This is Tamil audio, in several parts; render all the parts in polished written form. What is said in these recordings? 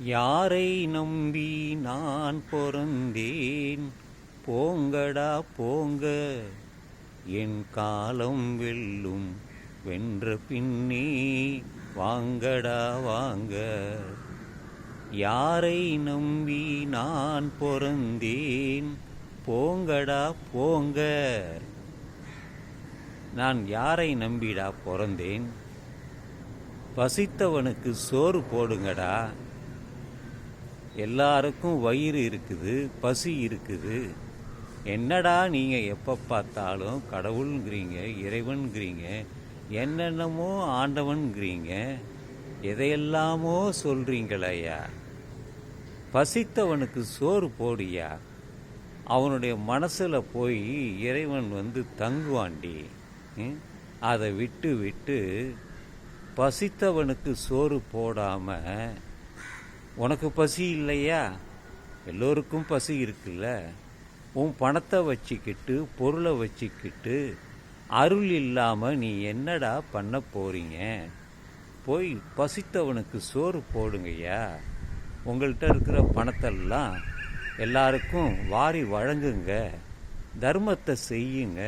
யாரை நம்பி நான் பொறந்தேன்? போங்கடா போங்க, என் காலம் வெல்லும். வென்ற பின்னே வாங்கடா வாங்க. யாரை நம்பி நான் பொறந்தேன்? போங்கடா போங்க. நான் யாரை நம்பிடா பொறந்தேன்? பசித்தவனுக்கு சோறு போடுங்கடா. எல்லாருக்கும் வயிறு இருக்குது, பசி இருக்குது. என்னடா நீங்கள் எப்போ பார்த்தாலும் கடவுளுங்கிறீங்க, இறைவன்கிறீங்க, என்னென்னமோ ஆண்டவன்கிறீங்க, எதையெல்லாமோ சொல்கிறீங்களையா? பசித்தவனுக்கு சோறு போடியா. அவனுடைய மனசில் போய் இறைவன் தங்குவாண்டி. அதை விட்டு விட்டு பசித்தவனுக்கு சோறு போடாமல், உனக்கு பசி இல்லையா? எல்லோருக்கும் பசி இருக்குல்ல. உன் பணத்தை வச்சுக்கிட்டு, பொருளை வச்சுக்கிட்டு, அருள் இல்லாமல் நீ என்னடா பண்ண போறீங்க? போய் பசித்தவனுக்கு சோறு போடுங்கய்யா. உங்கள்கிட்ட இருக்கிற பணத்தெல்லாம் எல்லாருக்கும் வாரி வழங்குங்க, தர்மத்தை செய்யுங்க.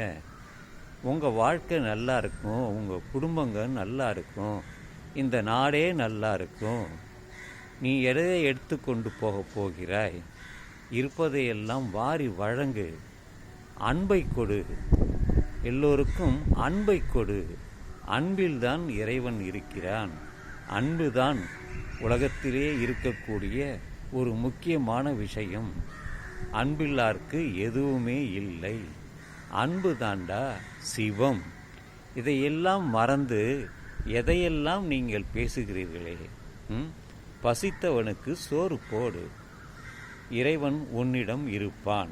உங்கள் வாழ்க்கை நல்லா இருக்கும், உங்கள் குடும்பங்கள் நல்லா இருக்கும், இந்த நாடே நல்லா இருக்கும். நீ எதையை எடுத்து கொண்டு போகிறாய்? இருப்பதையெல்லாம் வாரி வழங்கு. அன்பை கொடு, எல்லோருக்கும் அன்பை கொடு. அன்பில்தான் இறைவன் இருக்கிறான். அன்புதான் உலகத்திலே இருக்கக்கூடிய ஒரு முக்கியமான விஷயம். அன்பில்லாருக்கு எதுவுமே இல்லை. அன்பு தாண்டா சிவம். இதையெல்லாம் மறந்து எதையெல்லாம் நீங்கள் பேசுகிறீர்களே? பசித்தவனுக்கு சோறு போடு, இறைவன் உன்னிடம் இருப்பான்.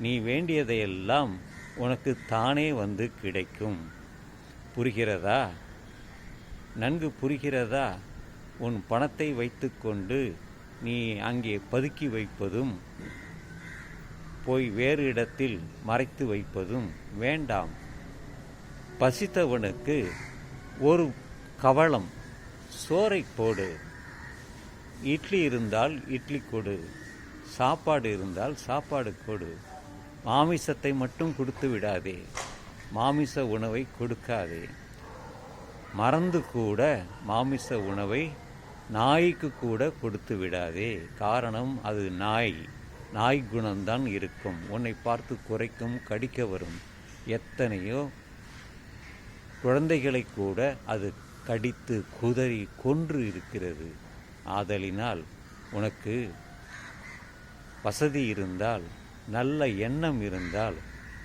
நீ வேண்டியதையெல்லாம் உனக்கு தானே கிடைக்கும். புரிகிறதா? நன்கு புரிகிறதா? உன் பணத்தை வைத்துக்கொண்டு நீ அங்கே பதுக்கி வைப்பதும், போய் வேறு இடத்தில் மறைத்து வைப்பதும் வேண்டாம். பசித்தவனுக்கு ஒரு கவளம் சோறை போடு. இட்லி இருந்தால் இட்லி கொடு, சாப்பாடு இருந்தால் சாப்பாடு கொடு. மாமிசத்தை மட்டும் கொடுத்து விடாதே, மாமிச உணவை கொடுக்காதே. மறந்து கூட மாமிச உணவை நாய்க்கு கூட கொடுத்து விடாதே. காரணம், அது நாய் குணம்தான் இருக்கும். உன்னை பார்த்து குறைக்கும், கடிக்க வரும். எத்தனையோ குழந்தைகளை கூட அது கடித்து குதறி கொன்று இருக்கிறது. ஆதலினால் உனக்கு வசதி இருந்தால், நல்ல எண்ணம் இருந்தால்,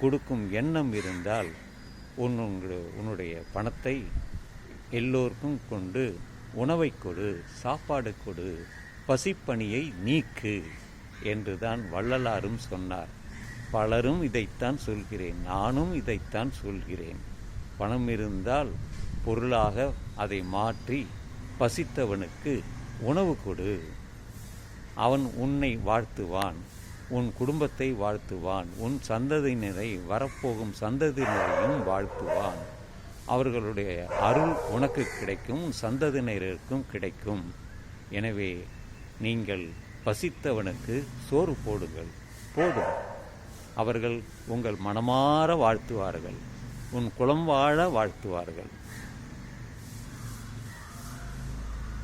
கொடுக்கும் எண்ணம் இருந்தால், உன்னுடைய பணத்தை எல்லோருக்கும் கொண்டு உணவை கொடு, சாப்பாடு கொடு, பசிப்பணியை நீக்கு என்றுதான் வள்ளலாரும் சொன்னார். பலரும் இதைத்தான் சொல்கிறேன், நானும் இதைத்தான் சொல்கிறேன். பணம் இருந்தால் பொருளாக அதை மாற்றி பசித்தவனுக்கு உணவு கொடு. அவன் உன்னை வாழ்த்துவான், உன் குடும்பத்தை வாழ்த்துவான், உன் சந்ததியினரை, வரப்போகும் சந்ததியினரையும் வாழ்த்துவான். அவர்களுடைய அருள் உனக்கு கிடைக்கும், சந்ததியினருக்கும் கிடைக்கும். எனவே நீங்கள் பசித்தவனுக்கு சோறு போடுங்கள், போதும். அவர்கள் உங்கள் மனமாற வாழ்த்துவார்கள், உன் குலம் வாழ வாழ்த்துவார்கள்.